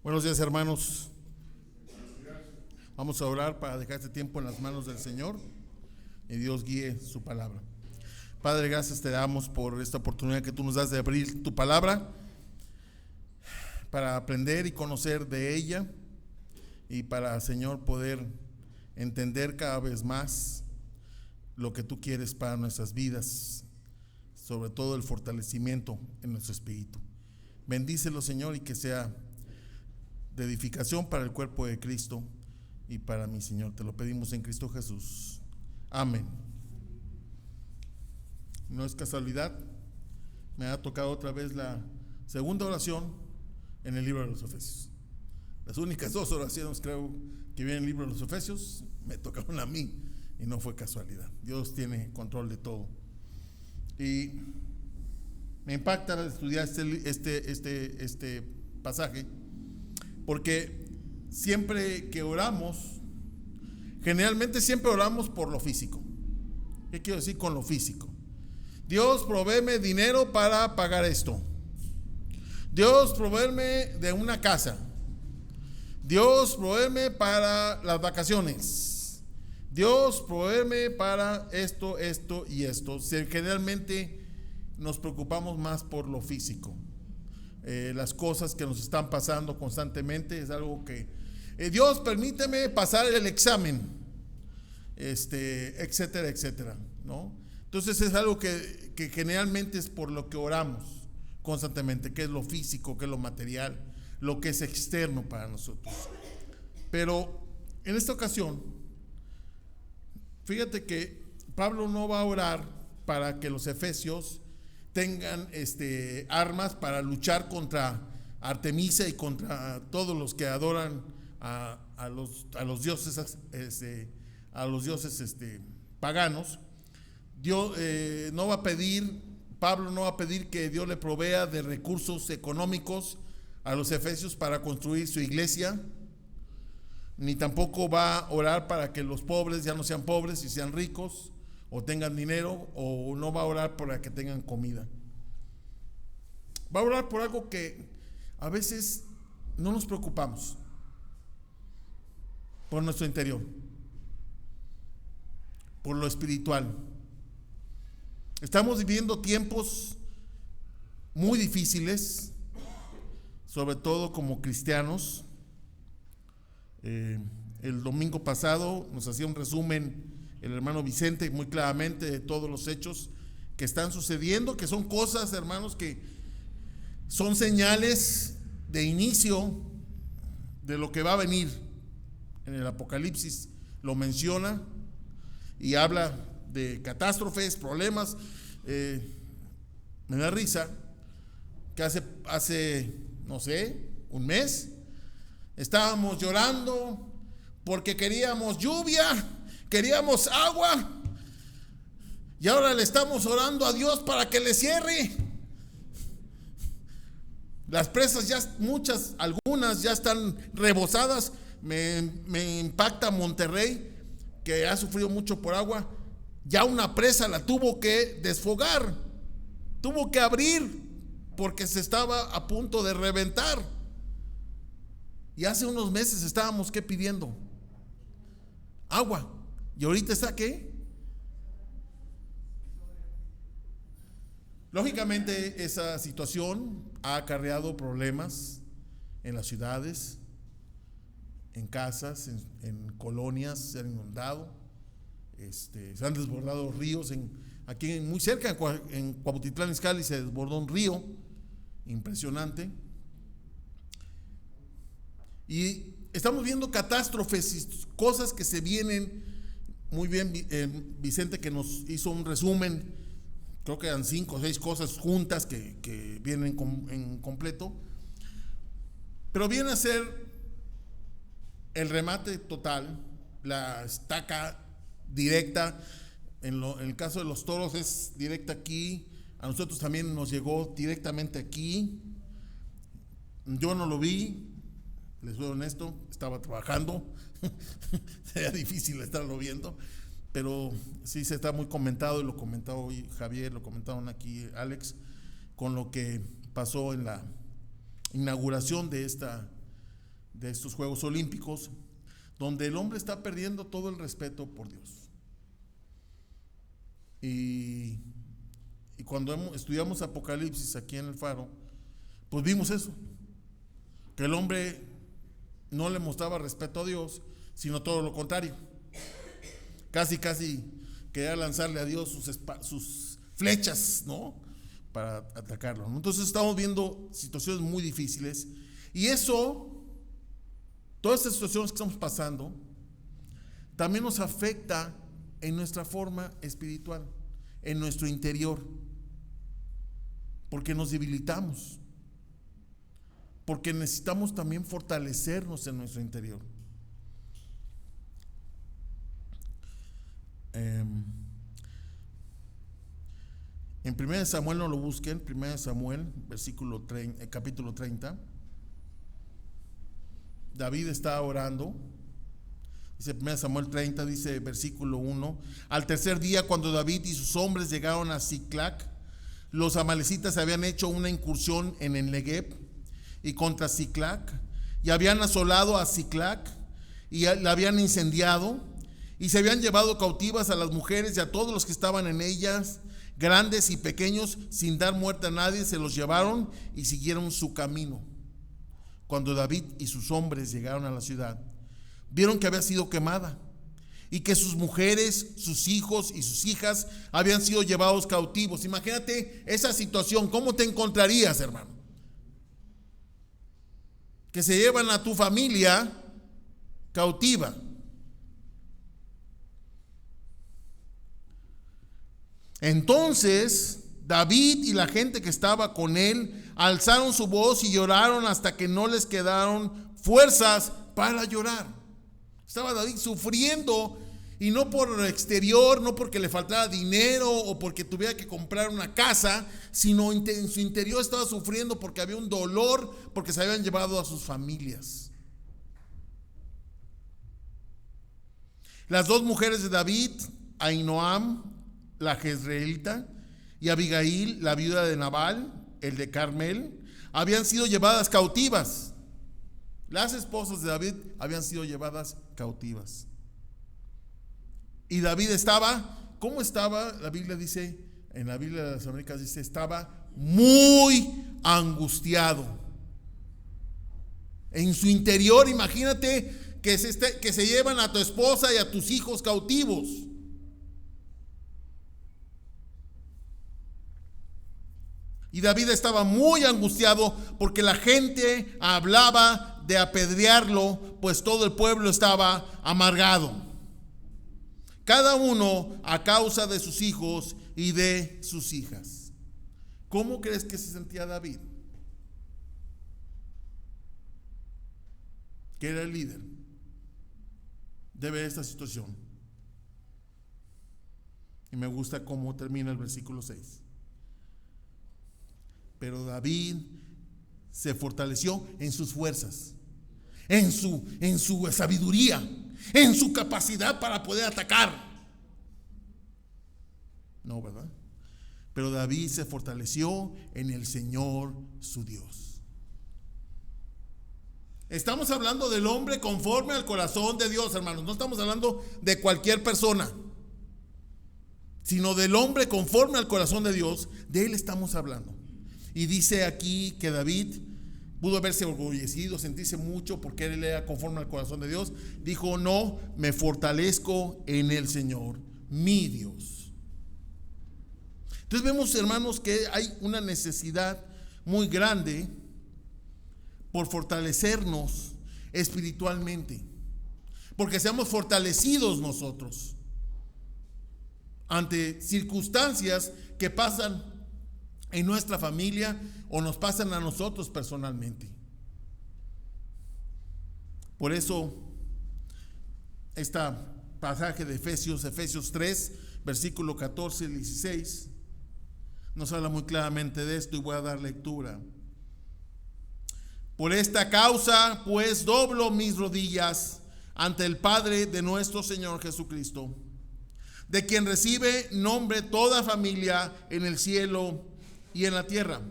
Buenos días, hermanos. Vamos a orar para dejar este tiempo en las manos del Señor y Dios guíe su palabra. Padre, gracias te damos por esta oportunidad que tú nos das de abrir tu palabra para aprender y conocer de ella y para, Señor, poder entender cada vez más lo que tú quieres para nuestras vidas, sobre todo el fortalecimiento en nuestro espíritu. Bendícelo, Señor, y que sea de edificación para el cuerpo de Cristo y para mí, Señor. Te lo pedimos en Cristo Jesús. Amén. No es casualidad, me ha tocado otra vez la segunda oración en el libro de los Efesios. Las únicas dos oraciones, creo, que vienen en el libro de los Efesios me tocaron a mí y no fue casualidad. Dios tiene control de todo. Y me impacta estudiar este pasaje, porque siempre que oramos, generalmente siempre oramos por lo físico. ¿Qué quiero decir con lo físico? Dios, provéeme dinero para pagar esto. Dios, provéeme de una casa. Dios, provéeme para las vacaciones. Dios, provéeme para esto y esto. Generalmente nos preocupamos más por lo físico. Las cosas que nos están pasando constantemente es algo que Dios, permíteme pasar el examen, etcétera, etcétera, ¿no? Entonces es algo que generalmente es por lo que oramos constantemente, que es lo físico, que es lo material, lo que es externo para nosotros. Pero en esta ocasión, fíjate que Pablo no va a orar para que los efesios tengan armas para luchar contra Artemisa y contra todos los que adoran a los dioses paganos. Dios no va a pedir, Pablo no va a pedir que Dios le provea de recursos económicos a los efesios para construir su iglesia, ni tampoco va a orar para que los pobres ya no sean pobres y sean ricos, o tengan dinero, o no va a orar para que tengan comida. Va a orar por algo que a veces no nos preocupamos, por nuestro interior, por lo espiritual. Estamos viviendo tiempos muy difíciles, sobre todo como cristianos. El domingo pasado nos hacía un resumen el hermano Vicente muy claramente de todos los hechos que están sucediendo, que son cosas, hermanos, que son señales de inicio de lo que va a venir. En el Apocalipsis lo menciona y habla de catástrofes, problemas. Me da risa que hace no sé, un mes estábamos llorando porque queríamos lluvia, queríamos agua, y ahora le estamos orando a Dios para que le cierre. Las presas ya, algunas ya están rebosadas. Me impacta Monterrey, que ha sufrido mucho por agua. Ya una presa la tuvo que desfogar, tuvo que abrir porque se estaba a punto de reventar. Y hace unos meses estábamos pidiendo agua, y ahorita está ¿qué? Lógicamente esa situación ha acarreado problemas en las ciudades, en casas, en colonias. Se han inundado, se han desbordado ríos. Aquí muy cerca, en Cuautitlán Izcalli, se desbordó un río impresionante. Y estamos viendo catástrofes y cosas que se vienen. Muy bien, Vicente, que nos hizo un resumen, creo que eran 5 o 6 cosas juntas que vienen en completo, pero viene a ser el remate total, la estaca directa. En el caso de los toros es directa aquí, a nosotros también nos llegó directamente aquí. Yo no lo vi, les soy honesto, estaba trabajando, sería difícil estarlo viendo, pero sí se está muy comentado, y lo comentaba hoy Javier, lo comentaron aquí Alex, con lo que pasó en la inauguración de esta de estos Juegos Olímpicos, donde el hombre está perdiendo todo el respeto por Dios. Y cuando estudiamos Apocalipsis aquí en el Faro, pues vimos eso, que el hombre no le mostraba respeto a Dios, sino todo lo contrario. Casi quería lanzarle a Dios sus flechas, ¿no?, para atacarlo, ¿no? Entonces estamos viendo situaciones muy difíciles, y eso, todas estas situaciones que estamos pasando, también nos afecta en nuestra forma espiritual, en nuestro interior, porque nos debilitamos, porque necesitamos también fortalecernos en nuestro interior. En 1 Samuel, no lo busquen, 1 Samuel, capítulo 30, David está orando. Dice 1 Samuel 30, dice versículo 1: al tercer día, cuando David y sus hombres llegaron a Siclac, los amalecitas habían hecho una incursión en el Negev y contra Siclac, y habían asolado a Siclac y la habían incendiado, y se habían llevado cautivas a las mujeres y a todos los que estaban en ellas, grandes y pequeños, sin dar muerte a nadie. Se los llevaron y siguieron su camino. Cuando David y sus hombres llegaron a la ciudad, vieron que había sido quemada y que sus mujeres, sus hijos y sus hijas habían sido llevados cautivos. Imagínate esa situación, ¿cómo te encontrarías, hermano? Que se llevan a tu familia cautiva. Entonces David y la gente que estaba con él alzaron su voz y lloraron hasta que no les quedaron fuerzas para llorar. Estaba David sufriendo, y no por lo exterior, no porque le faltara dinero o porque tuviera que comprar una casa, sino en su interior estaba sufriendo porque había un dolor, porque se habían llevado a sus familias. Las dos mujeres de David, Ahinoam, la jezreelita, y Abigail, la viuda de Nabal, el de Carmel, habían sido llevadas cautivas. Las esposas de David habían sido llevadas cautivas. Y David estaba, ¿cómo estaba? La Biblia dice, en la Biblia de las Américas dice, estaba muy angustiado. En su interior, imagínate que se llevan a tu esposa y a tus hijos cautivos. Y David estaba muy angustiado porque la gente hablaba de apedrearlo, pues todo el pueblo estaba amargado, cada uno a causa de sus hijos y de sus hijas. ¿Cómo crees que se sentía David? Que era el líder de ver esta situación. Y me gusta cómo termina el versículo 6. Pero David se fortaleció en sus fuerzas, en su sabiduría, en su capacidad para poder atacar. No, ¿verdad? Pero David se fortaleció en el Señor su Dios. Estamos hablando del hombre conforme al corazón de Dios, hermanos. No estamos hablando de cualquier persona, sino del hombre conforme al corazón de Dios. De él estamos hablando. Y dice aquí que David pudo haberse orgullecido, sentirse mucho porque él era conforme al corazón de Dios. Dijo: no, me fortalezco en el Señor, mi Dios. Entonces vemos, hermanos, que hay una necesidad muy grande por fortalecernos espiritualmente, porque seamos fortalecidos nosotros ante circunstancias que pasan en nuestra familia o nos pasan a nosotros personalmente. Por eso este pasaje de Efesios 3, versículo 14 y 16 nos habla muy claramente de esto, y voy a dar lectura. Por esta causa, pues, doblo mis rodillas ante el Padre de nuestro Señor Jesucristo, de quien recibe nombre toda familia en el cielo y en la tierra.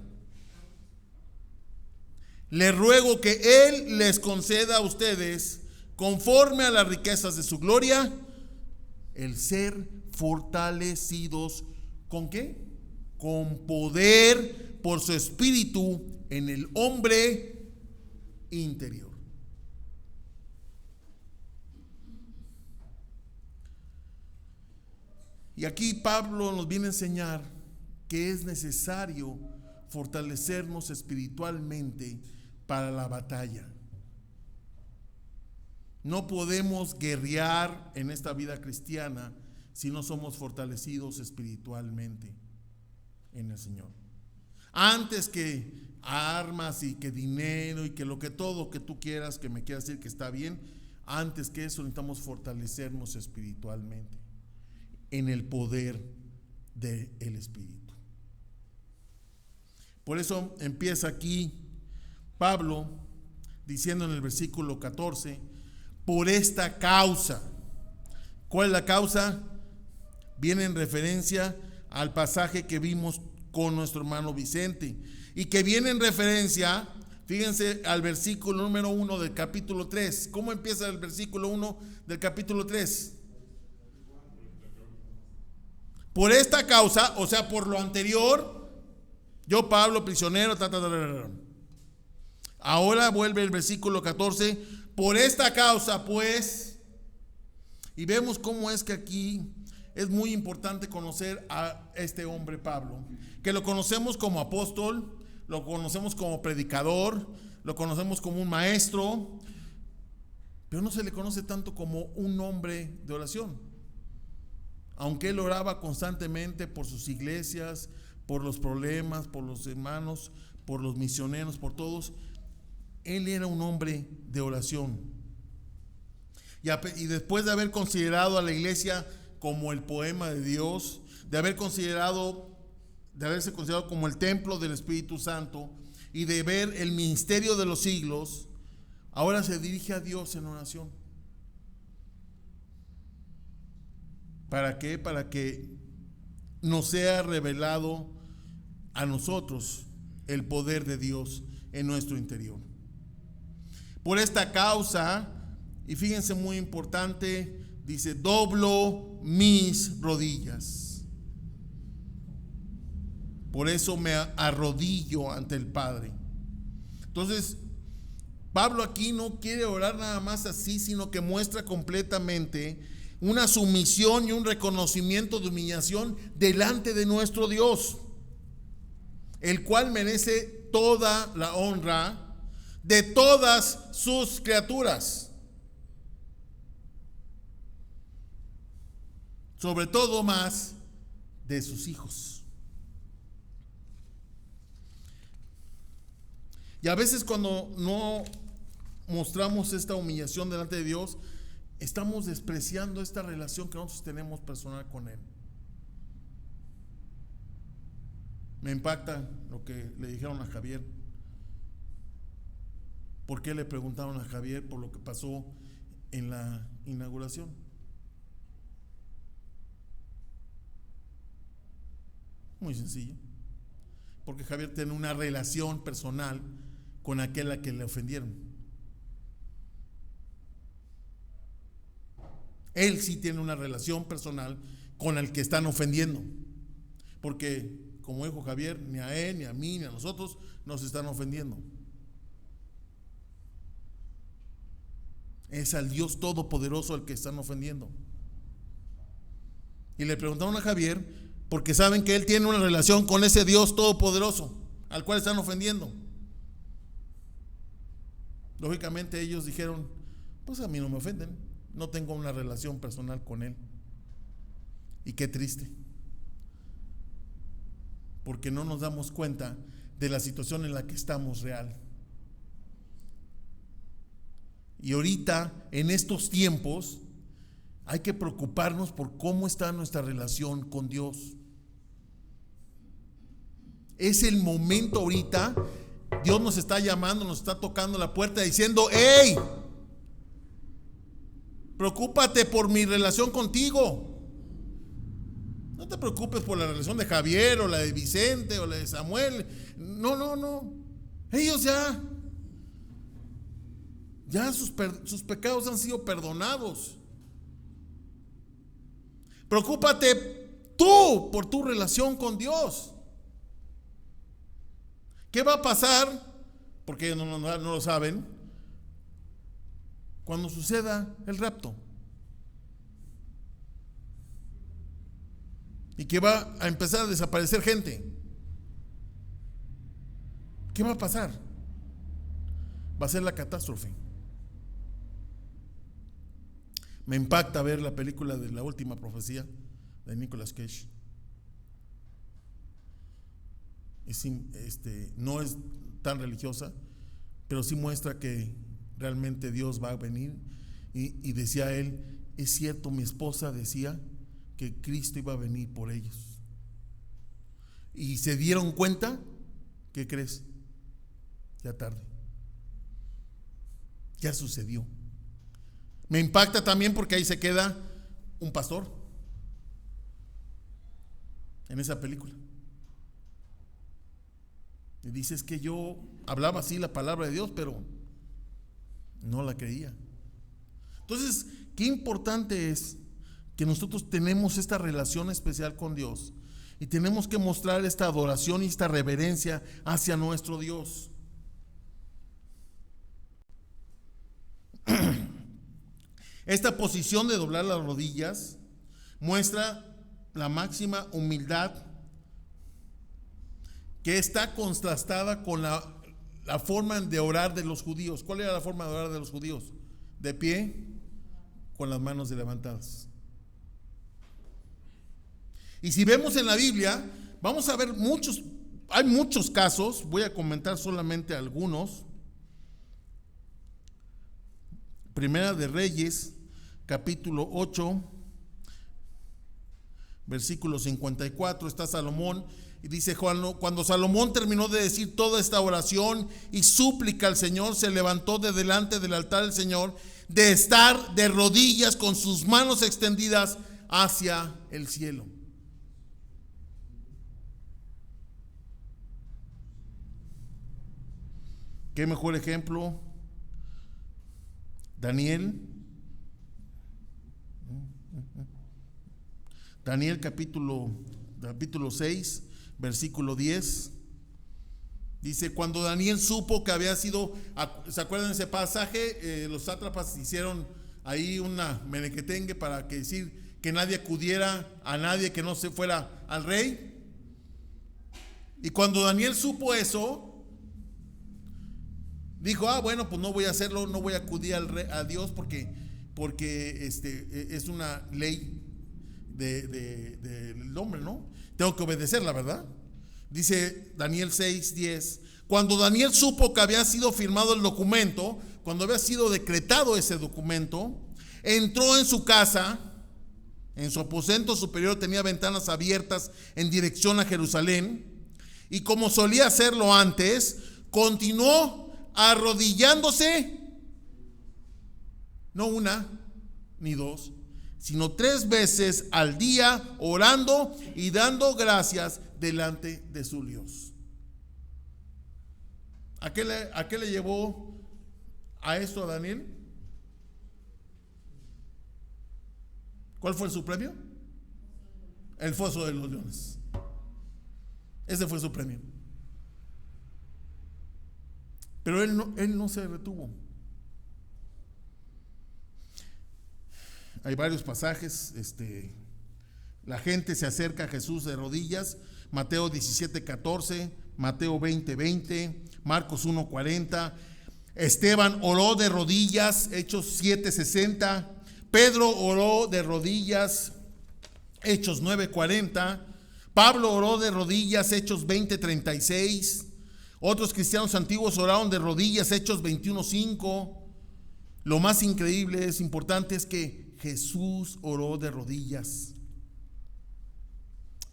le ruego que Él les conceda a ustedes, conforme a las riquezas de su gloria, el ser fortalecidos. ¿Con qué? Con poder por su espíritu en el hombre interior. Y aquí Pablo nos viene a enseñar que es necesario fortalecernos espiritualmente para la batalla. No podemos guerrear en esta vida cristiana si no somos fortalecidos espiritualmente en el Señor. Antes que armas y que dinero y que lo que todo que tú quieras, que me quieras decir que está bien, antes que eso necesitamos fortalecernos espiritualmente en el poder del Espíritu. Por eso empieza aquí Pablo diciendo en el versículo 14, por esta causa. ¿Cuál es la causa? Viene en referencia al pasaje que vimos con nuestro hermano Vicente y que viene en referencia, fíjense, al versículo número 1 del capítulo 3. ¿Cómo empieza el versículo 1 del capítulo 3? Por esta causa, o sea, por lo anterior, yo Pablo, prisionero, Ahora vuelve el versículo 14, por esta causa pues, y vemos cómo es que aquí es muy importante conocer a este hombre Pablo, que lo conocemos como apóstol, lo conocemos como predicador, lo conocemos como un maestro, pero no se le conoce tanto como un hombre de oración. Aunque él oraba constantemente por sus iglesias, por los problemas, por los hermanos, por los misioneros, por todos, él era un hombre de oración. Y después de haber considerado a la iglesia como el poema de Dios, de haberse considerado como el templo del Espíritu Santo y de ver el ministerio de los siglos, ahora se dirige a Dios en oración. ¿Para qué? Para que nos sea revelado a nosotros el poder de Dios en nuestro interior. Por esta causa, y fíjense muy importante, dice, doblo mis rodillas. Por eso me arrodillo ante el Padre. Entonces, Pablo aquí no quiere orar nada más así, sino que muestra completamente una sumisión y un reconocimiento de humillación delante de nuestro Dios, el cual merece toda la honra de todas sus criaturas, sobre todo más de sus hijos. Y a veces cuando no mostramos esta humillación delante de Dios, estamos despreciando esta relación que nosotros tenemos personal con Él. Me impacta lo que le dijeron a Javier. ¿Por qué le preguntaron a Javier por lo que pasó en la inauguración? Muy sencillo. Porque Javier tiene una relación personal con aquel a que le ofendieron. Él sí tiene una relación personal con el que están ofendiendo. Porque, como dijo Javier, ni a él, ni a mí, ni a nosotros nos están ofendiendo. Es al Dios Todopoderoso al que están ofendiendo. Y le preguntaron a Javier porque saben que él tiene una relación con ese Dios Todopoderoso al cual están ofendiendo. Lógicamente ellos dijeron, pues a mí no me ofenden, no tengo una relación personal con Él. Y qué triste, porque no nos damos cuenta de la situación en la que estamos real. Y ahorita, en estos tiempos, hay que preocuparnos por cómo está nuestra relación con Dios. Es el momento ahorita. Dios nos está llamando, nos está tocando la puerta diciendo, ¡hey! Preocúpate por mi relación contigo. No te preocupes por la relación de Javier o la de Vicente o la de Samuel. No. Ellos ya Ya sus pecados han sido perdonados. Preocúpate tú por tu relación con Dios. ¿Qué va a pasar? Porque no lo saben. Cuando suceda el rapto. Y que va a empezar a desaparecer gente. ¿Qué va a pasar? Va a ser la catástrofe. Me impacta ver la película de La Última Profecía de Nicolas Cage. No es tan religiosa, pero sí muestra que realmente Dios va a venir. Y decía él, es cierto, mi esposa decía que Cristo iba a venir por ellos. Y se dieron cuenta, ¿qué crees? Ya tarde. Ya sucedió. Me impacta también porque ahí se queda un pastor en esa película. Y dices que yo hablaba así la palabra de Dios, pero no la creía. Entonces, qué importante es que nosotros tenemos esta relación especial con Dios y tenemos que mostrar esta adoración y esta reverencia hacia nuestro Dios. Esta posición de doblar las rodillas muestra la máxima humildad que está contrastada con la forma de orar de los judíos. ¿Cuál era la forma de orar de los judíos? De pie, con las manos levantadas. Y si vemos en la Biblia, vamos a ver hay muchos casos, voy a comentar solamente algunos. Primera de Reyes, capítulo 8, versículo 54, está Salomón. Y dice: cuando Salomón terminó de decir toda esta oración y súplica al Señor, se levantó de delante del altar del Señor, de estar de rodillas con sus manos extendidas hacia el cielo. ¿Qué mejor ejemplo? Daniel capítulo 6, versículo 10. Dice: cuando Daniel supo que había sido, ¿se acuerdan de ese pasaje? Los sátrapas hicieron ahí una merequetengue para decir que nadie acudiera a nadie que no se fuera al rey. Y cuando Daniel supo eso, dijo: bueno, pues no voy a hacerlo, no voy a acudir a Dios porque es una ley del hombre, ¿no? Tengo que obedecerla, ¿verdad? Dice Daniel 6:10: cuando Daniel supo que había sido firmado el documento, cuando había sido decretado ese documento, entró en su casa, en su aposento superior tenía ventanas abiertas en dirección a Jerusalén, y como solía hacerlo antes, continuó arrodillándose, no una ni dos, sino 3 veces al día, orando y dando gracias delante de su Dios. ¿A qué le llevó a esto a Daniel? ¿Cuál fue su premio? El foso de los leones. Ese fue su premio. Pero él no se retuvo. Hay varios pasajes. La gente se acerca a Jesús de rodillas. Mateo 17:14, Mateo 20:20, Marcos 1:40. Esteban oró de rodillas, Hechos 7:60. Pedro oró de rodillas, Hechos 9:40. Pablo oró de rodillas, Hechos 20:36. Otros cristianos antiguos oraron de rodillas, Hechos 21:5. Lo más increíble, importante, es que Jesús oró de rodillas.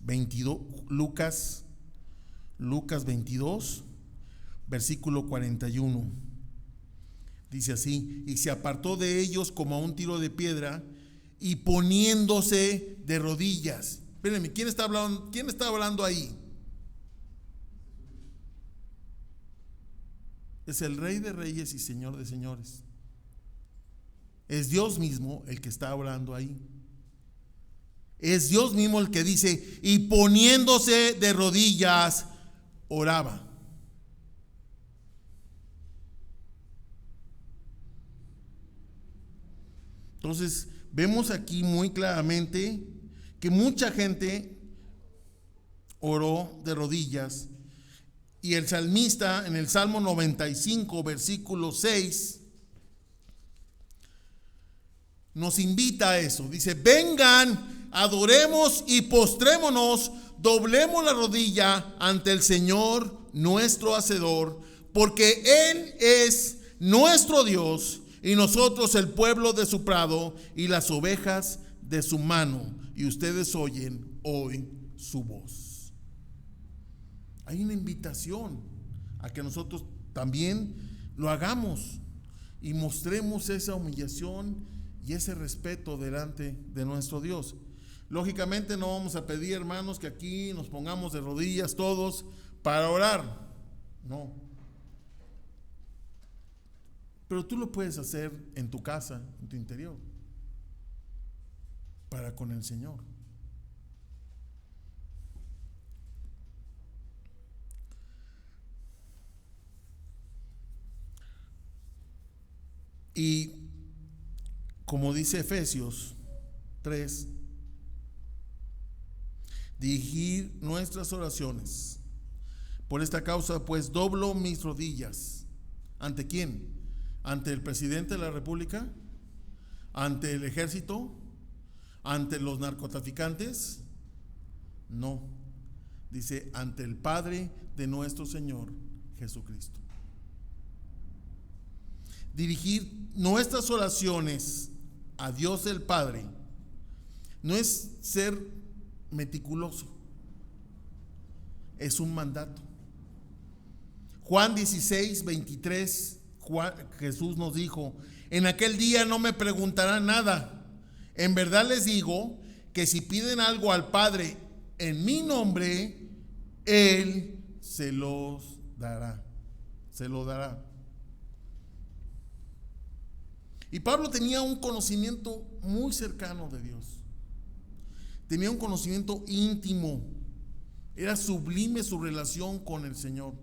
22, Lucas 22, versículo 41. Dice así: y se apartó de ellos como a un tiro de piedra, y poniéndose de rodillas. Espérenme, ¿quién está hablando ahí? Es el Rey de Reyes y Señor de Señores. Es Dios mismo el que está hablando ahí. Es Dios mismo el que dice, y poniéndose de rodillas, oraba. Entonces, vemos aquí muy claramente que mucha gente oró de rodillas. Y el salmista en el Salmo 95, versículo 6, nos invita a eso. Dice, vengan, adoremos y postrémonos, doblemos la rodilla ante el Señor nuestro Hacedor, porque Él es nuestro Dios y nosotros el pueblo de su prado y las ovejas de su mano. Y ustedes oyen hoy su voz. Hay una invitación a que nosotros también lo hagamos y mostremos esa humillación y ese respeto delante de nuestro Dios. Lógicamente no vamos a pedir, hermanos, que aquí nos pongamos de rodillas todos para orar. No. Pero tú lo puedes hacer en tu casa, en tu interior, para con el Señor. Y como dice Efesios 3, dirigir nuestras oraciones. Por esta causa, pues, doblo mis rodillas. ¿Ante quién? ¿Ante el presidente de la República? ¿Ante el ejército? ¿Ante los narcotraficantes? No. Dice, ante el Padre de nuestro Señor Jesucristo. Dirigir nuestras oraciones a Dios el Padre no es ser meticuloso, es un mandato. Juan 16, 23, Jesús nos dijo, en aquel día no me preguntarán nada. En verdad les digo que si piden algo al Padre en mi nombre, Él se los dará. Se lo dará. Y Pablo tenía un conocimiento muy cercano de Dios. Tenía un conocimiento íntimo. Era sublime su relación con el Señor.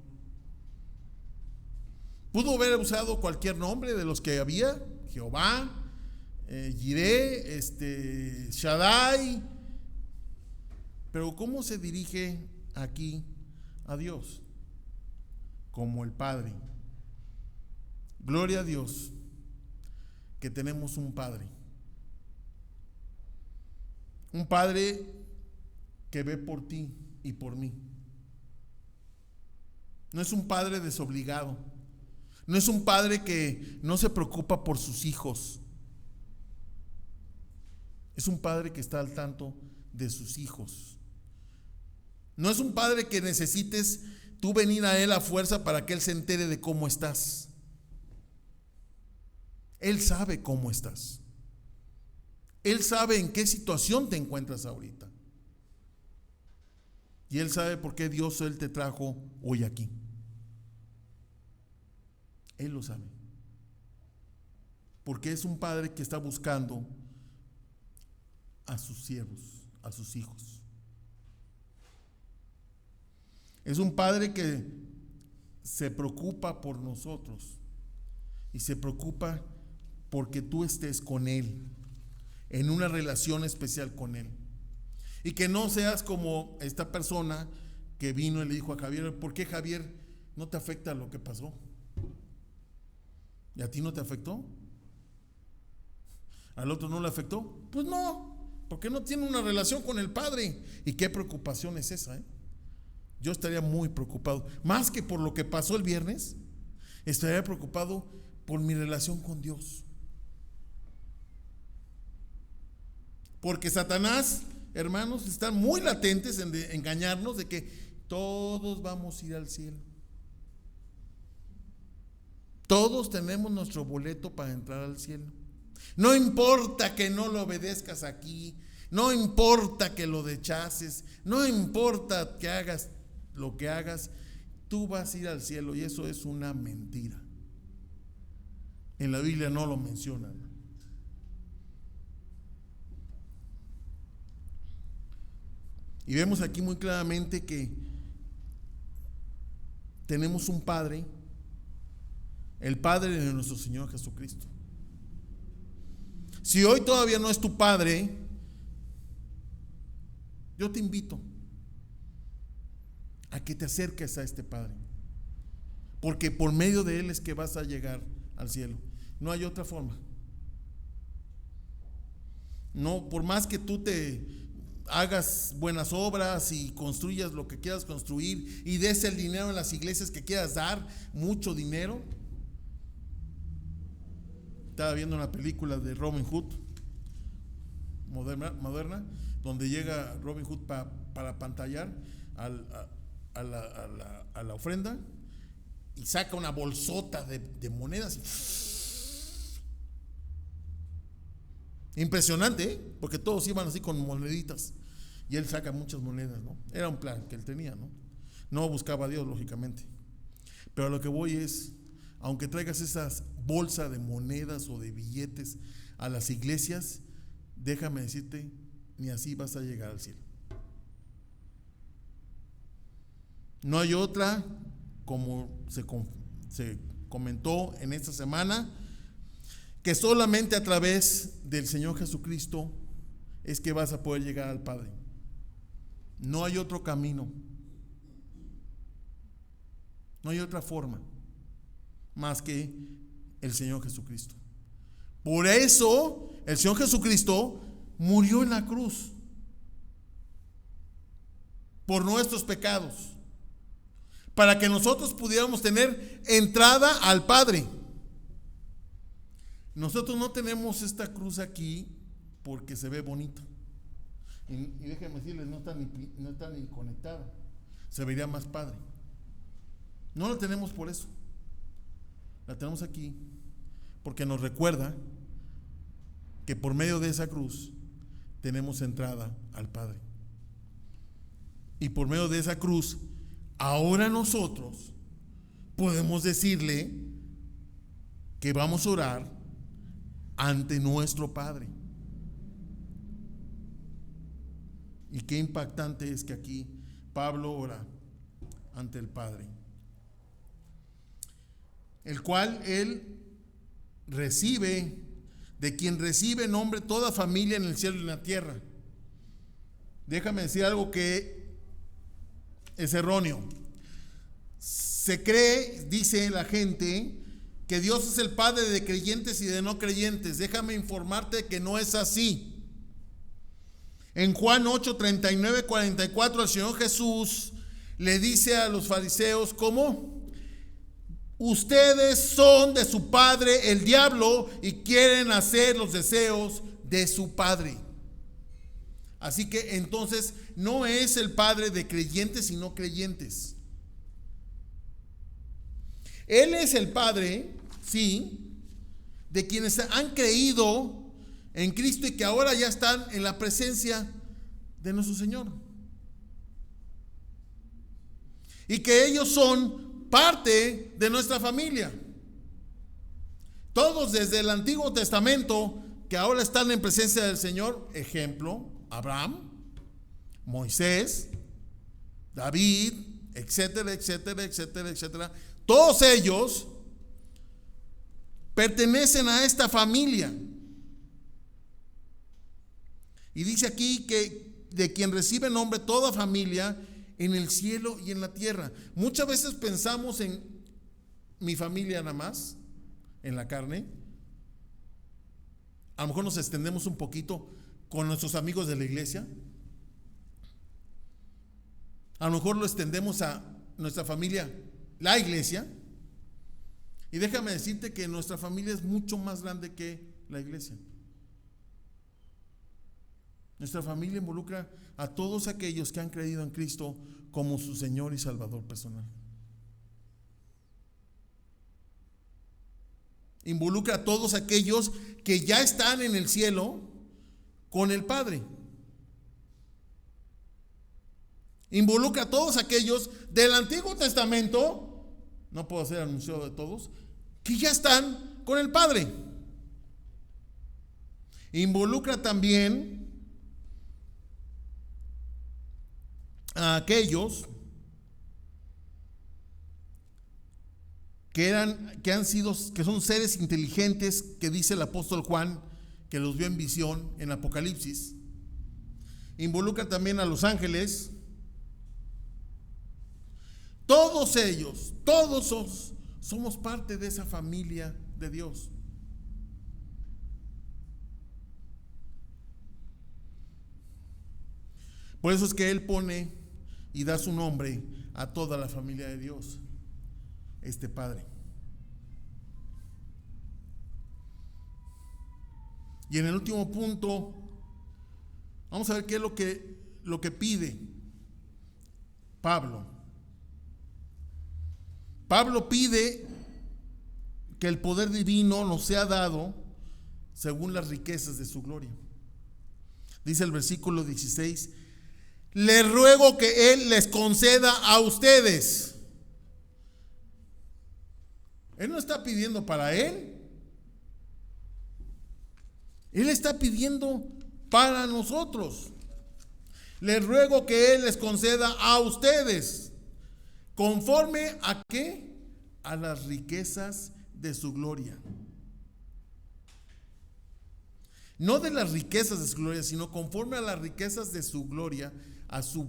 Pudo haber usado cualquier nombre de los que había: Jehová, Jireh, Shaddai. Pero ¿cómo se dirige aquí a Dios? Como el Padre. Gloria a Dios que tenemos un Padre. Un Padre que ve por ti y por mí. No es un Padre desobligado. No es un Padre que no se preocupa por sus hijos. Es un Padre que está al tanto de sus hijos. No es un Padre que necesites tú venir a Él a fuerza para que Él se entere de cómo estás. Él sabe cómo estás. Él sabe en qué situación te encuentras ahorita. Y Él sabe por qué Dios Él te trajo hoy aquí. Él lo sabe. Porque es un Padre que está buscando a sus siervos, a sus hijos. Es un Padre que se preocupa por nosotros y se preocupa porque tú estés con Él, en una relación especial con Él. Y que no seas como esta persona que vino y le dijo a Javier: ¿por qué, Javier, no te afecta lo que pasó? ¿Y a ti no te afectó? ¿Al otro no le afectó? Pues no, porque no tiene una relación con el Padre. ¿Y qué preocupación es esa? Yo estaría muy preocupado, más que por lo que pasó el viernes, estaría preocupado por mi relación con Dios. Porque Satanás, hermanos, están muy latentes en engañarnos de que todos vamos a ir al cielo. Todos tenemos nuestro boleto para entrar al cielo. No importa que no lo obedezcas aquí, no importa que lo rechaces, no importa que hagas lo que hagas, tú vas a ir al cielo, y eso es una mentira. En la Biblia no lo mencionan. Y vemos aquí muy claramente que tenemos un Padre, el Padre de nuestro Señor Jesucristo. Si hoy todavía no es tu Padre, yo te invito a que te acerques a este Padre, porque por medio de Él es que vas a llegar al cielo. No hay otra forma. No, por más que tú te hagas buenas obras y construyas lo que quieras construir y des el dinero en las iglesias que quieras dar, mucho dinero. Estaba viendo una película de Robin Hood moderna, donde llega Robin Hood para pantallar a la ofrenda y saca una bolsota de monedas. Impresionante, ¿eh? Porque todos iban así con moneditas y él saca muchas monedas, ¿no? Era un plan que él tenía, ¿no? No buscaba a Dios, lógicamente. Pero a lo que voy es, aunque traigas esas bolsas de monedas o de billetes a las iglesias, déjame decirte, ni así vas a llegar al cielo. No hay otra, como se comentó en esta semana, que solamente a través del Señor Jesucristo es que vas a poder llegar al Padre. No hay otro camino, no hay otra forma más que el Señor Jesucristo. Por eso el Señor Jesucristo murió en la cruz por nuestros pecados, para que nosotros pudiéramos tener entrada al Padre. Nosotros no tenemos esta cruz aquí porque se ve bonito. Y déjenme decirles, no está ni conectada. Se vería más padre. No la tenemos por eso. La tenemos aquí porque nos recuerda que por medio de esa cruz tenemos entrada al Padre. Y por medio de esa cruz, ahora nosotros podemos decirle que vamos a orar ante nuestro Padre. Y qué impactante es que aquí Pablo ora ante el Padre, el cual él recibe, de quien recibe nombre toda familia en el cielo y en la tierra. Déjame decir algo que es erróneo. Se cree, dice la gente, que Dios es el Padre de creyentes y de no creyentes. Déjame informarte que no es así. En Juan 8, 39, 44, el Señor Jesús le dice a los fariseos, ¿cómo? Ustedes son de su padre el diablo y quieren hacer los deseos de su padre. Así que entonces no es el Padre de creyentes y no creyentes. Él es el Padre, sí, de quienes han creído en Cristo y que ahora ya están en la presencia de nuestro Señor. Y que ellos son parte de nuestra familia. Todos desde el Antiguo Testamento que ahora están en presencia del Señor. Ejemplo, Abraham, Moisés, David, etcétera, etcétera, etcétera, etcétera. Todos ellos pertenecen a esta familia. Y dice aquí que de quien recibe nombre toda familia en el cielo y en la tierra. Muchas veces pensamos en mi familia nada más, en la carne. A lo mejor nos extendemos un poquito con nuestros amigos de la iglesia. A lo mejor lo extendemos a nuestra familia, la iglesia. Y déjame decirte que nuestra familia es mucho más grande que la iglesia. Nuestra familia involucra a todos aquellos que han creído en Cristo como su Señor y Salvador personal. Involucra a todos aquellos que ya están en el cielo con el Padre. Involucra a todos aquellos del Antiguo Testamento, no puedo hacer anuncio de todos, que ya están con el Padre. Involucra también a aquellos que son seres inteligentes, que dice el apóstol Juan, que los vio en visión en Apocalipsis. Involucra también a los ángeles. Todos ellos, somos parte de esa familia de Dios. Por eso es que Él pone y da su nombre a toda la familia de Dios, este Padre. Y en el último punto, vamos a ver qué es lo que pide Pablo. Pablo pide que el poder divino nos sea dado según las riquezas de su gloria. Dice el versículo 16: le ruego que Él les conceda a ustedes. Él no está pidiendo para Él. Él está pidiendo para nosotros. Les ruego que Él les conceda a ustedes. ¿Conforme a qué? A las riquezas de su gloria. No de las riquezas de su gloria, sino conforme a las riquezas de su gloria, a su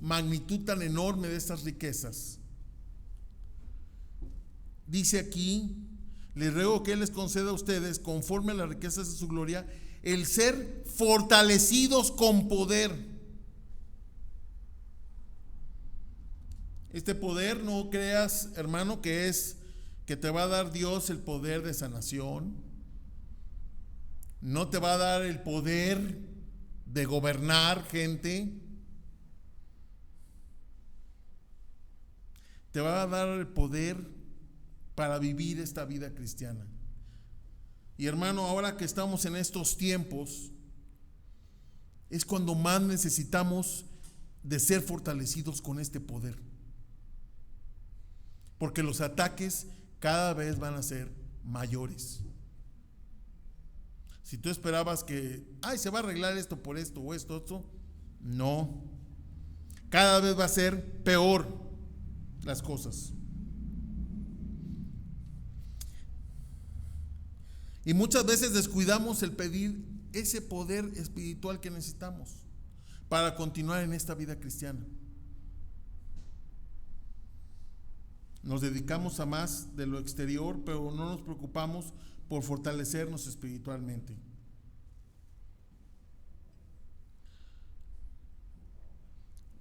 magnitud tan enorme de estas riquezas. Dice aquí: les ruego que Él les conceda a ustedes, conforme a las riquezas de su gloria, el ser fortalecidos con poder. Este poder, no creas, hermano, que te va a dar Dios el poder de sanación. No te va a dar el poder de gobernar gente. Te va a dar el poder para vivir esta vida cristiana. Y hermano, ahora que estamos en estos tiempos, es cuando más necesitamos de ser fortalecidos con este poder. Porque los ataques cada vez van a ser mayores. Si tú esperabas que, se va a arreglar esto por esto o esto, no. Cada vez va a ser peor las cosas. Y muchas veces descuidamos el pedir ese poder espiritual que necesitamos para continuar en esta vida cristiana. Nos dedicamos a más de lo exterior, pero no nos preocupamos por fortalecernos espiritualmente.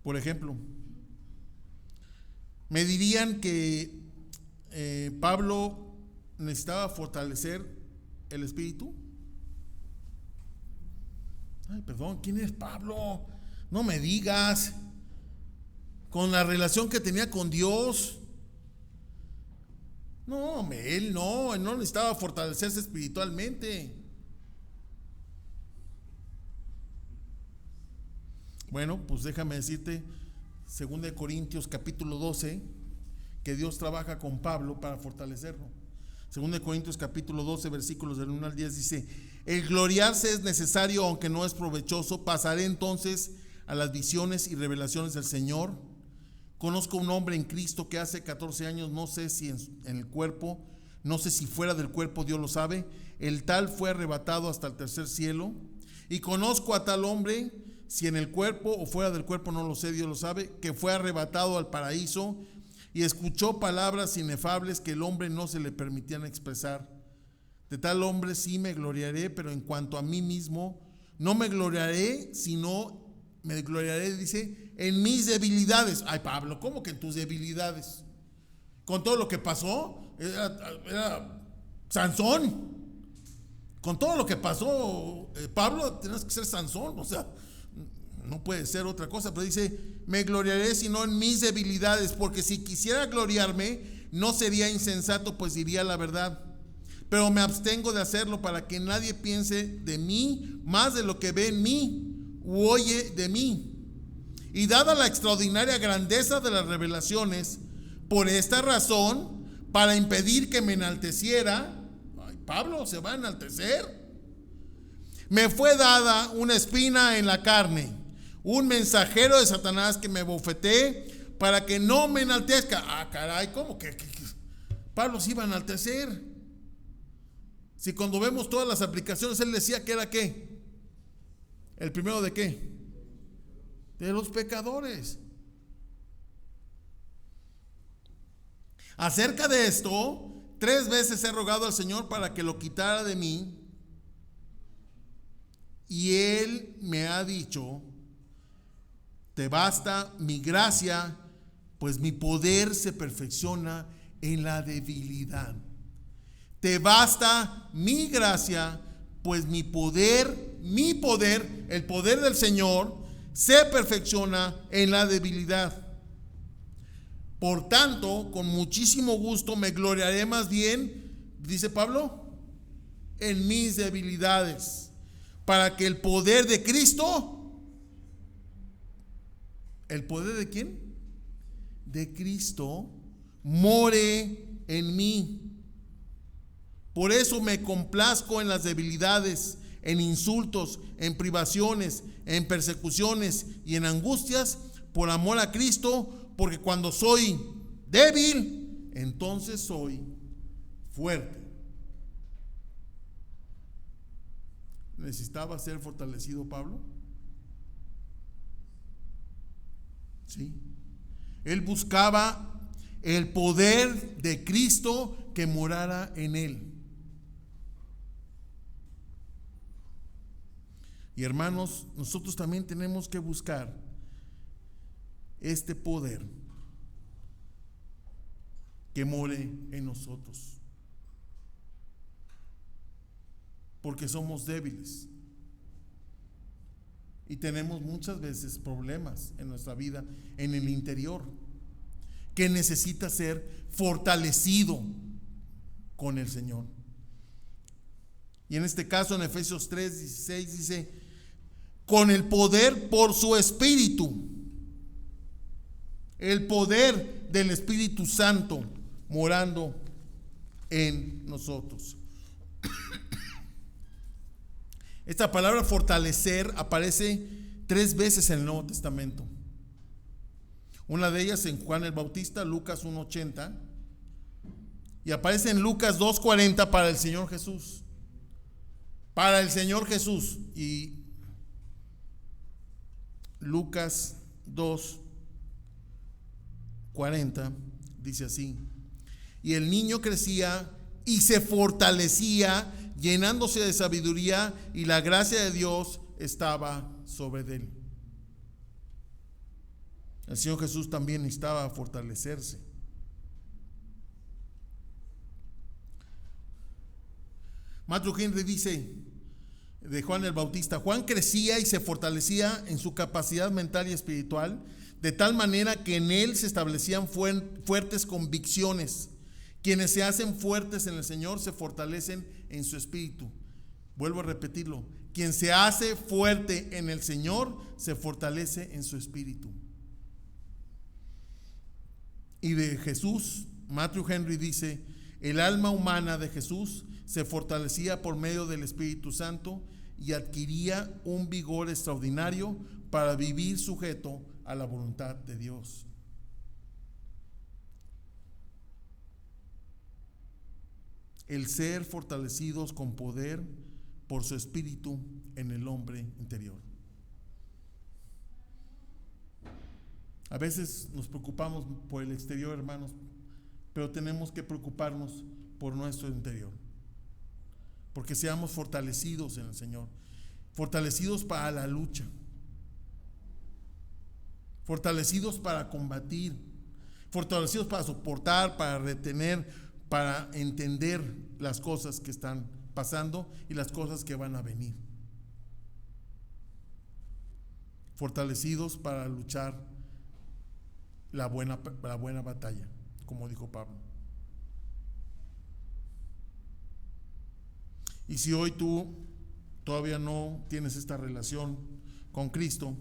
Por ejemplo, me dirían que Pablo necesitaba fortalecer el espíritu. Perdón, ¿quién es Pablo? No me digas. Con la relación que tenía con Dios. No, él no necesitaba fortalecerse espiritualmente. Bueno, pues déjame decirte, 2 Corintios capítulo 12, que Dios trabaja con Pablo para fortalecerlo. 2 Corintios capítulo 12, versículos del 1 al 10 dice: el gloriarse es necesario, aunque no es provechoso. Pasaré entonces a las visiones y revelaciones del Señor. Conozco un hombre en Cristo que hace 14 años, no sé si en el cuerpo, no sé si fuera del cuerpo, Dios lo sabe, el tal fue arrebatado hasta el tercer cielo. Y conozco a tal hombre, si en el cuerpo o fuera del cuerpo, no lo sé, Dios lo sabe, que fue arrebatado al paraíso y escuchó palabras inefables que el hombre no se le permitían expresar. De tal hombre sí me gloriaré, pero en cuanto a mí mismo, no me gloriaré, sino me gloriaré, dice, en mis debilidades. Pablo, ¿cómo que en tus debilidades? Con todo lo que pasó, era Sansón. Con todo lo que pasó, Pablo, tenías que ser Sansón, o sea, no puede ser otra cosa. Pero dice: me gloriaré sino en mis debilidades, porque si quisiera gloriarme, no sería insensato, pues diría la verdad. Pero me abstengo de hacerlo, para que nadie piense de mí más de lo que ve en mí u oye de mí. Y dada la extraordinaria grandeza de las revelaciones, por esta razón, para impedir que me enalteciera, Pablo se va a enaltecer, me fue dada una espina en la carne, un mensajero de Satanás que me bofetee para que no me enaltezca. Ah, caray, ¿cómo que Pablo se iba a enaltecer? Si cuando vemos todas las aplicaciones, él decía que era ¿qué? ¿El primero de qué? De los pecadores. Acerca de esto, 3 veces he rogado al Señor para que lo quitara de mí, y Él me ha dicho: te basta mi gracia, pues mi poder se perfecciona en la debilidad. Te basta mi gracia, pues mi poder, el poder del Señor, se perfecciona en la debilidad. Por tanto, con muchísimo gusto me gloriaré más bien, dice Pablo, en mis debilidades, para que el poder de Cristo, ¿el poder de quién? De Cristo, more en mí. Por eso me complazco en las debilidades, en insultos, en privaciones, en persecuciones y en angustias por amor a Cristo, porque cuando soy débil, entonces soy fuerte. ¿Necesitaba ser fortalecido Pablo? Sí. Él buscaba el poder de Cristo que morara en él. Y hermanos, nosotros también tenemos que buscar este poder que more en nosotros, porque somos débiles y tenemos muchas veces problemas en nuestra vida, en el interior, que necesita ser fortalecido con el Señor. Y en este caso, en Efesios 3:16 dice: con el poder por su Espíritu, el poder del Espíritu Santo morando en nosotros. Esta palabra fortalecer aparece 3 veces en el Nuevo Testamento. Una de ellas en Juan el Bautista, Lucas 1:80, y aparece en Lucas 2:40 para el Señor Jesús. Para el Señor Jesús. Y Lucas 2:40 dice así: y el niño crecía y se fortalecía, llenándose de sabiduría, y la gracia de Dios estaba sobre él. El Señor Jesús también necesitaba fortalecerse. Matthew Henry dice de Juan el Bautista: Juan crecía y se fortalecía en su capacidad mental y espiritual, de tal manera que en él se establecían fuertes convicciones. Quienes se hacen fuertes en el Señor se fortalecen en su espíritu. Vuelvo a repetirlo: quien se hace fuerte en el Señor se fortalece en su espíritu. Y de Jesús, Matthew Henry dice: el alma humana de Jesús se fortalecía por medio del Espíritu Santo y adquiría un vigor extraordinario para vivir sujeto a la voluntad de Dios. El ser fortalecidos con poder por su espíritu en el hombre interior. A veces nos preocupamos por el exterior, hermanos, pero tenemos que preocuparnos por nuestro interior, porque seamos fortalecidos en el Señor, fortalecidos para la lucha, fortalecidos para combatir, fortalecidos para soportar, para retener, para entender las cosas que están pasando y las cosas que van a venir. Fortalecidos para luchar la buena batalla, como dijo Pablo. Y si hoy tú todavía no tienes esta relación con Cristo,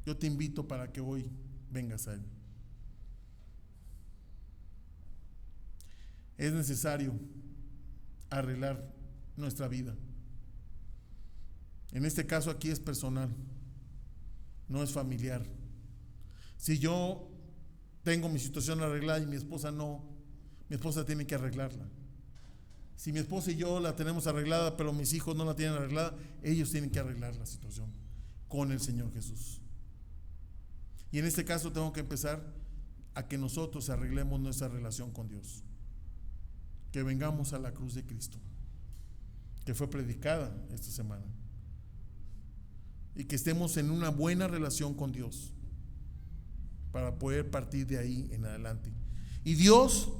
yo te invito para que hoy vengas a Él. Es necesario arreglar nuestra vida. En este caso aquí es personal. no es familiar. Si yo tengo mi situación arreglada y mi esposa no, mi esposa tiene que arreglarla. Si mi esposa y yo la tenemos arreglada, pero mis hijos no la tienen arreglada, ellos tienen que arreglar la situación con el Señor Jesús. Y en este caso tengo que empezar a que nosotros arreglemos nuestra relación con Dios. Que vengamos a la cruz de Cristo, que fue predicada esta semana. Y que estemos en una buena relación con Dios para poder partir de ahí en adelante. Y Dios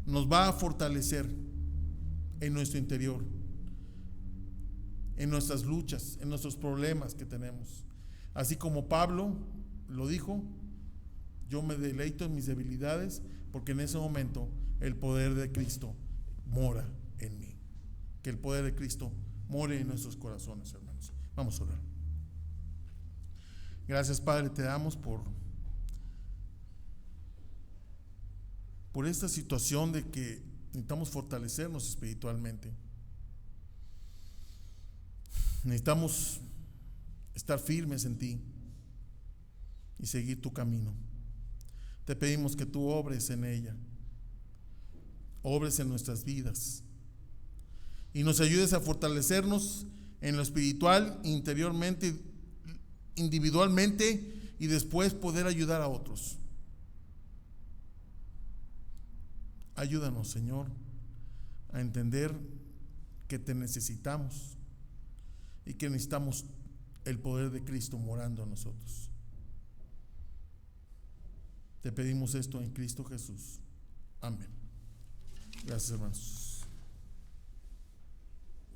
nos va a fortalecer en nuestro interior, en nuestras luchas, en nuestros problemas que tenemos. Así como Pablo lo dijo, yo me deleito en mis debilidades, porque en ese momento el poder de Cristo mora en mí. Que el poder de Cristo more en nuestros corazones, hermanos. Vamos a orar. Gracias, Padre, te damos por esta situación de que necesitamos fortalecernos espiritualmente. Necesitamos estar firmes en ti y seguir tu camino. Te pedimos que tú obres en ella, obres en nuestras vidas y nos ayudes a fortalecernos en lo espiritual, interiormente, individualmente, y después poder ayudar a otros. Ayúdanos, Señor, a entender que te necesitamos y que necesitamos el poder de Cristo morando en nosotros. Te pedimos esto en Cristo Jesús. Amén. Gracias, hermanos.